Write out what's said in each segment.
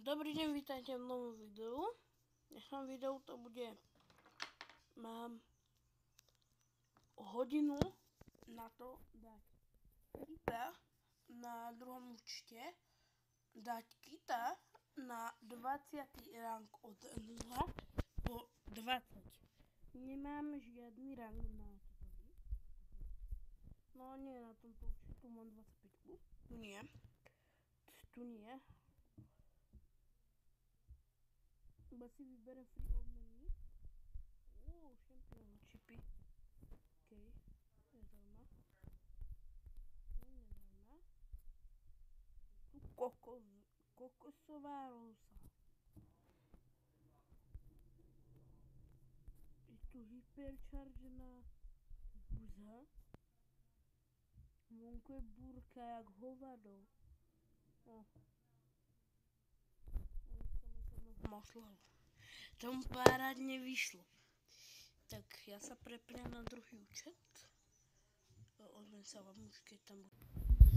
Dobrý deň, vítajte v novom videu. V dnešnom videu to bude, mám hodinu na to dať kita na druhom účte, dať kita na 20. rang od 0 po 20. Nemám žiadny rang na toto. No nie, na tomto účte tu mám 25. Nie. Tu nie. Iba si vyberem free old menu. Champion chipy. OK, nezajímá. Nezajímá. Tu kokosová rosa. Je tu hyperchargená buza. Vonku je bůrka jak hovado. Maslo. Tomu parádne vyšlo. Tak ja sa prepnem na druhý účet. Ozvem sa vám už, keď tam bude.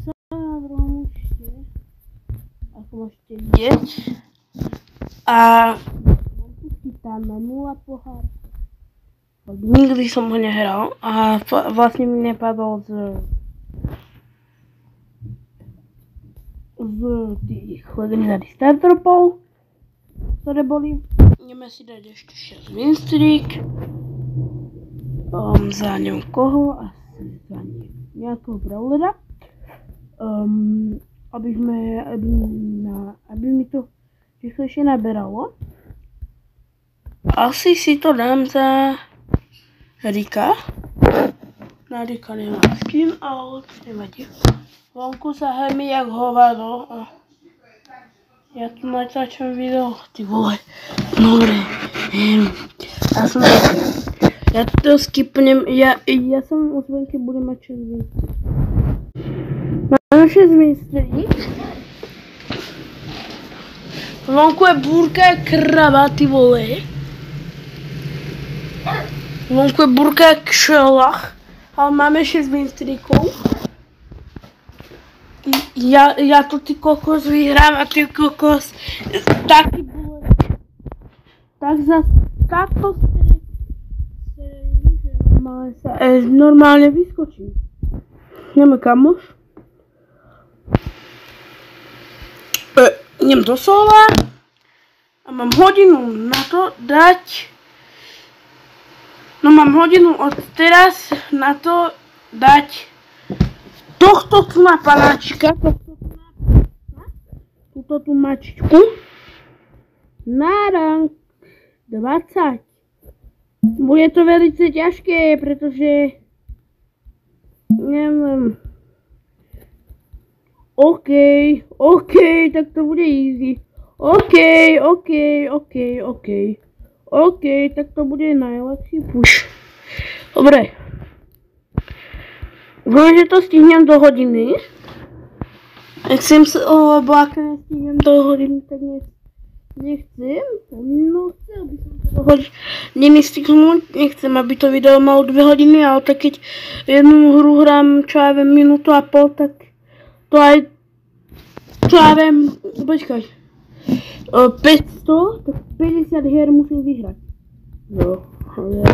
Som na druhom účte. Ako môžete vidieť. A mám tu chytám na 0 pohár. Nikdy som ho nehral. A vlastne mi nepadol z tých legendárnych startropov, ktoré boli. Ideme si dať ešte 6 win streak. Za ňou koho? Asi za nejakého brawlera. Aby mi to rýchlejšie naberalo. Asi si to dám za Rika. Na Rika nemám skin, ale nevadí. Vonku sa hejmi jak hovado. Ja tu natáčam video, ty vole. Dobre. Ja to skipnem. Ja som u Zvenky budem mať 6 winstreak. Máme 6 winstreak. Vonku je búrka jak krava, ty vole. Vonku je búrka jak šelach. Ale máme 6 winstreakov. Ja to ty kokos vyhrám a ty kokos taký bol. Tak zase takto normálne vyskočím. Ideme kamoš. Idem do sola a mám hodinu na to dať. No mám hodinu od teraz na to dať tohto tu na panáčka, túto tu mačičku na rang 20. Bude to velice ťažké, pretože neviem. OK, tak to bude easy. OK, tak to bude najlepší push. Dobre. Dúfam, že to stihnem do hodiny. Nechcem sa, lebo ak nestihnem do hodiny, tak nechcem. No, chcel by som to do hodiny stihnúť. Nechcem, aby to video malo 2 hodiny, ale tak keď jednu hru hrám, čo ja viem, minútu a pol, tak to aj, čo ja viem, počkaj, 500, tak 50 hier musím vyhrať. No,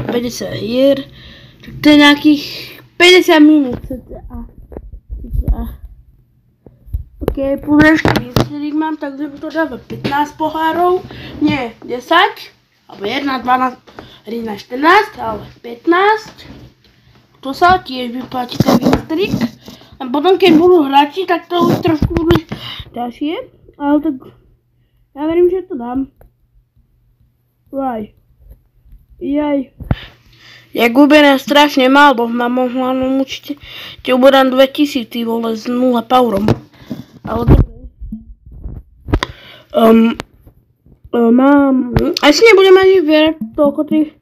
50 hier, tak to je nejakých 50 minút cca. OK, ešte výsledek mám, takže to dáva 15 pohárov. Nie 10, alebo 1, 12, 13, 14, ale 15. To sa tiež vyplatí ten výsledek. A potom keď budú hráči, tak to už trošku bude ťažšie. Ale tak ja verím, že to dám. Jaj. Ja gubenem strašne málo, na mojom hlavnom účte ubudám 2000, ty vole, s 0 paurom. Ale dobre. Asi nebudem ani vyberať toľko tých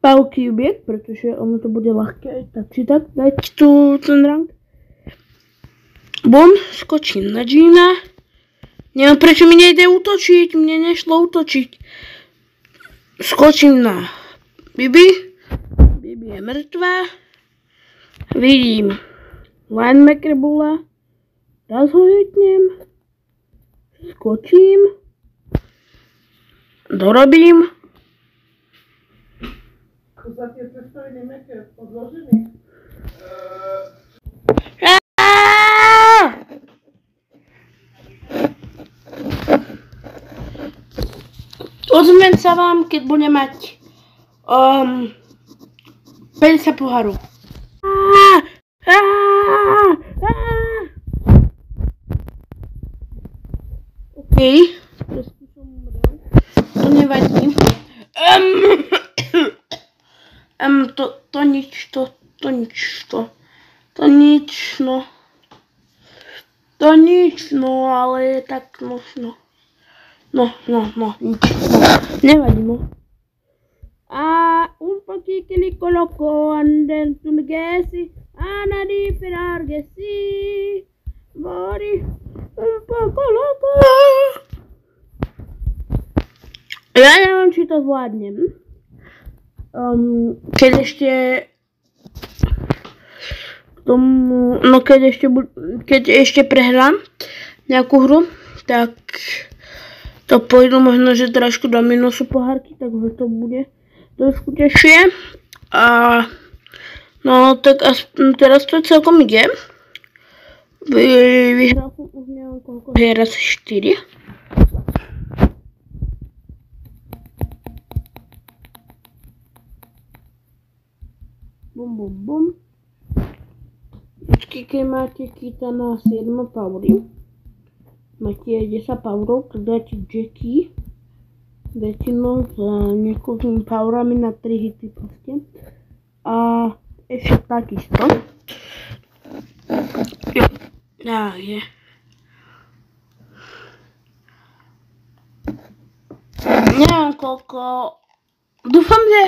paukyubiek, pretože ono to bude ľahké, tak či tak, dať tu ten rang. Bum, skočím na Gina. Neviem, prečo mi nejde útočiť, mne nešlo útočiť. Skočím na Bibi. Bibi je mŕtvá. Vidím linebacker bola. Raz ho hitnem. Skočím. dorobím. To za tie cestoviny meké odložený? Ozvem sa vám, keď budem mať 50 pohárov. OK, trošku som umrel. To nevadí. To nič, no, ale tak, no. No, nič. Nevadí, no. Un poquito li coloco anden tulgesi, ana di ferargesi, bori, un poco loco. Ja neviem, či to zvládnem. Keď ešte prehrám nejakú hru, tak to pôjdu možno, že trošku do minusu pohárky, takže to bude trošku ťažšie. No tak teraz to celkom ide. Vyhral som už neviem koľko hier, asi 4. Bum. Vždycky, keď máte kýta na 7 paury, máte 10 paurov, tak dáte Jackie, väčšinou s niekoľkými paurami na 3 hity proste. A ešte takisto. Jo, tak je. Neviem koľko, dúfam, že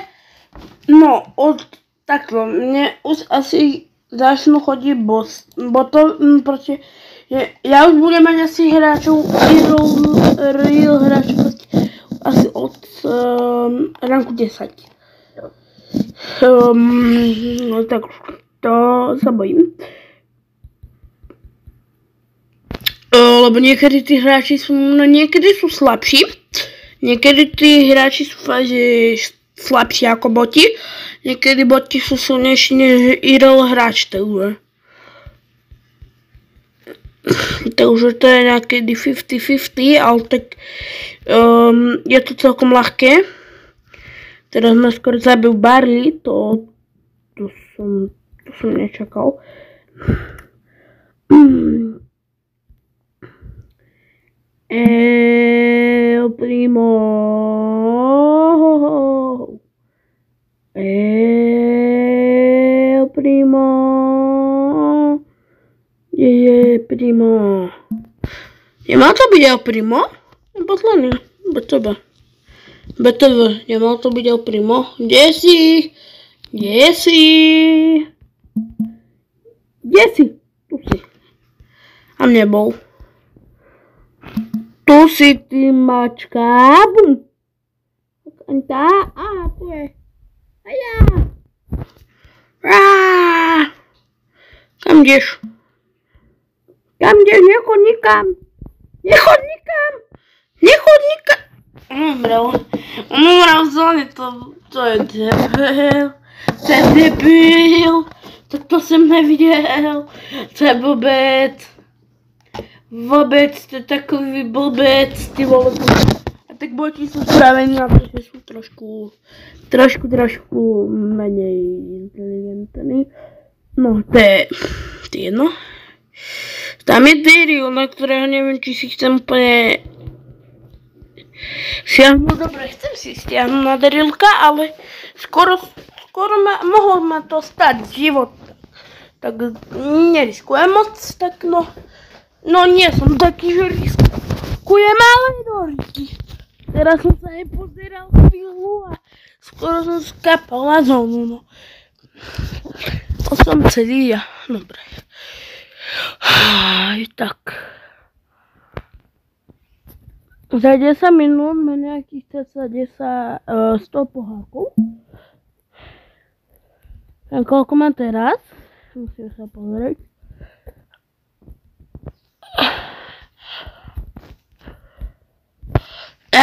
takto, mne už asi začnú chodiť boss, bo to proste, ja už budem mať asi hráčov, real hráčov asi od ranku 10. No tak to sa bojím. Lebo niekedy tí hráči sú, niekedy sú slabší, niekedy tí hráči sú fakt, že slabší ako boti, niekedy boti sú silnejší než IRL hráč, takže to je niekedy 50-50, ale tak je to celkom ľahké. Teraz ma skoro zabil Barley, to som nečakal. El primo. Primo. Nemal to byť El Primo? Posledný. BTV. Nemal to byť El Primo. Kde si? Tu si. A nebol. Tu si ty mačka. Bum. Tu je. A ja. Kam ideš? Nechod nikam. Umrel v zóne, to je debil. To jsem neviděl. To je blbec. To je takový blbec, ty vole. A tak boti sú spravení na to, že sú trošku menej inteligentní. No, to je jedno. Tam je Daryl, na ktorého neviem, či si chcem úplne stiahnuť. Dobre, chcem si stiahnuť na Darylka, ale skoro mohol ma to stať život. Tak neriskujem moc, tak no nie som taký, že riskujem, ale doriky. Teraz som sa aj pozeral chvíľu a skoro som skapal na zónu, no. To som celý ja, dobre. Tak. Za 10 minút má nejakých cca 100 pohárkov. A koľko mám teraz? Musím sa pozrieť.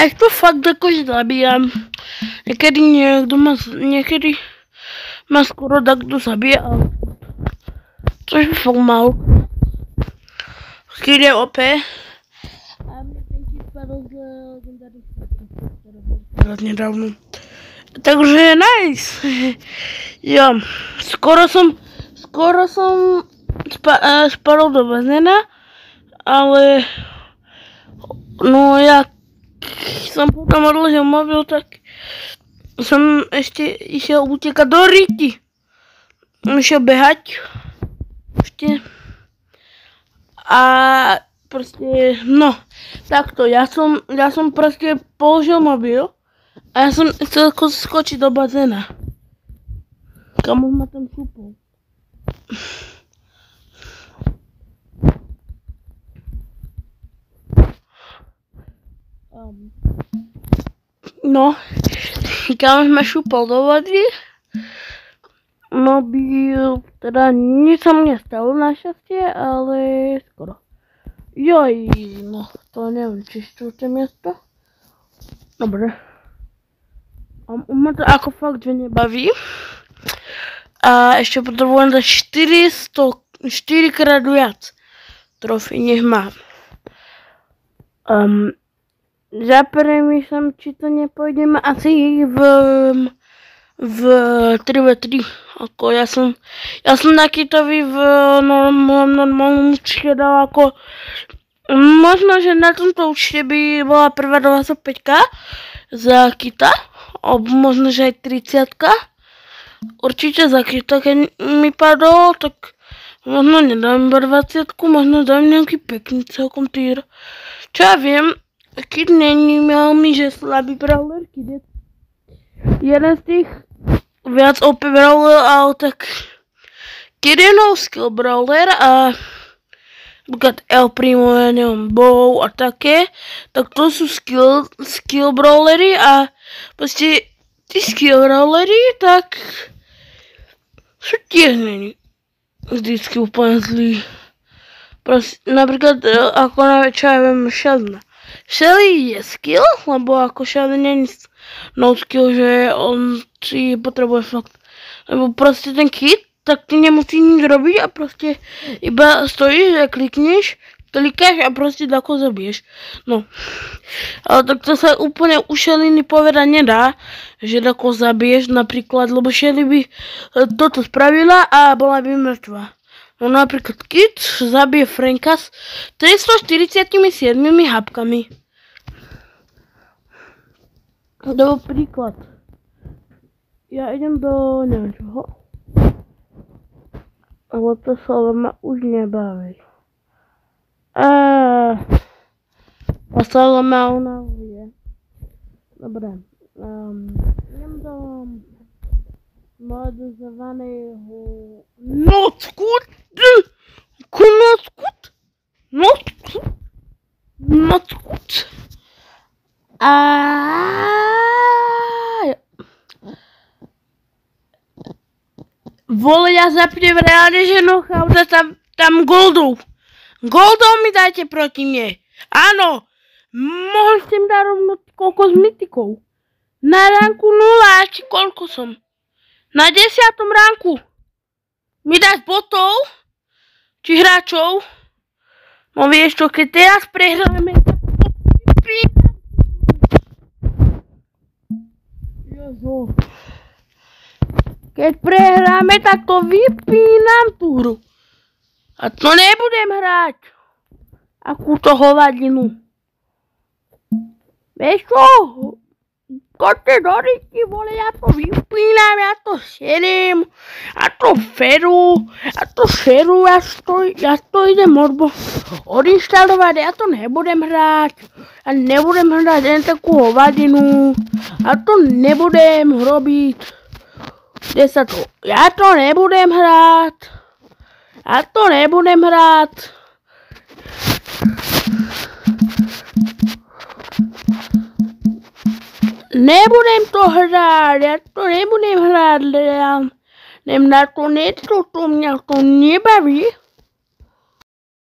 Já to fakt jakož zabíjám. Někdy má skoro tak kdo zabije, ale což je fakt málo. Skýde OP. A mě ten kýt padl z legendárních nedávno. Takže nice. Jo, skoro jsem spadl do bazéna, ale no jak jsem potom odložil mobil, tak jsem ještě šel utěkat do rýky. Šel běhat ještě. A prostě, no, takto, já jsem prostě položil mobil a já jsem chtěl skočit do bazéna. Kamu ma tam šupol. No, kámoš ma šupal do vody. Mobil, teda nic sa mne stalo našťastie, ale skoro. Joj, no, to neviem, či štvrté miesto. Dobre. A ma to ako fakt, že nebaví. A ešte potrebujem dať 4 krát viac trofí, nech mám. Zapremýšľam, či to nepôjdeme asi v 3v3. Ako ja som takýtový v normálnom účte dal ako možno, že na tomto účte by bola prvá 25k za kita, možno, že aj 30k. Určite za kita, keď mi padol, tak možno nedám iba 20ku, možno dám nejaký pekný celkom týr. Čo ja viem, Kid není veľmi, že slabý brawler, Kid je jeden z tých viac OP brawler, ale tak Kid je no skill brawler a napríklad El Primo, ja neviem, Bow a také, tak to sú skill brawlery a proste tí skill brawlery, tak sú tiež není vždycky úplne zlý. Proste, napríklad ako čo ja viem, Shelly je skill, lebo ako Shelly není no skill, že on si potrebuje fakt, lebo proste ten Kid, tak ty nemusí nič robiť a proste iba stojíš a klikáš a proste tako zabiješ. No, ale tak to sa úplne u Shelly povedať nedá, že tako zabiješ napríklad, lebo Shelly by toto spravila a bola by mŕtva. No napríklad Kid zabije Franka s 347 hapkami. To príklad. Ja idem do neviem čoho. Ale to slovo ma už nebaví. To slovo ma unavuje. Dobre. Idem do modu zvaného Nockut. Vole, ja zapnem reálne, že nochauta tam goldov. Goldov mi dajte proti mne. Áno, mohli ste mi dať rovno koľko z mytikov. Na ranku 0, či koľko som. Na 10. ranku. Mi dáš botov, či hráčov. No vieš čo, keď teraz prehráme, tak to vypínam. Jožo. Keď prehráme, tak to vypínam tú hru. A to nebudem hrať. Akúto hovadinu. Vieš čo? Koďte do ryti, vole, ja to vypínam, ja to seriem. A to feru, ja to idem odinštalovať, ja to nebudem hrať. Ja nebudem hrať len takú hovadinu. Ja to nebudem robiť. Ja to nebudem hrať. Nebudem to hrať, ja to nebudem hrať. Na to mňa to nebaví.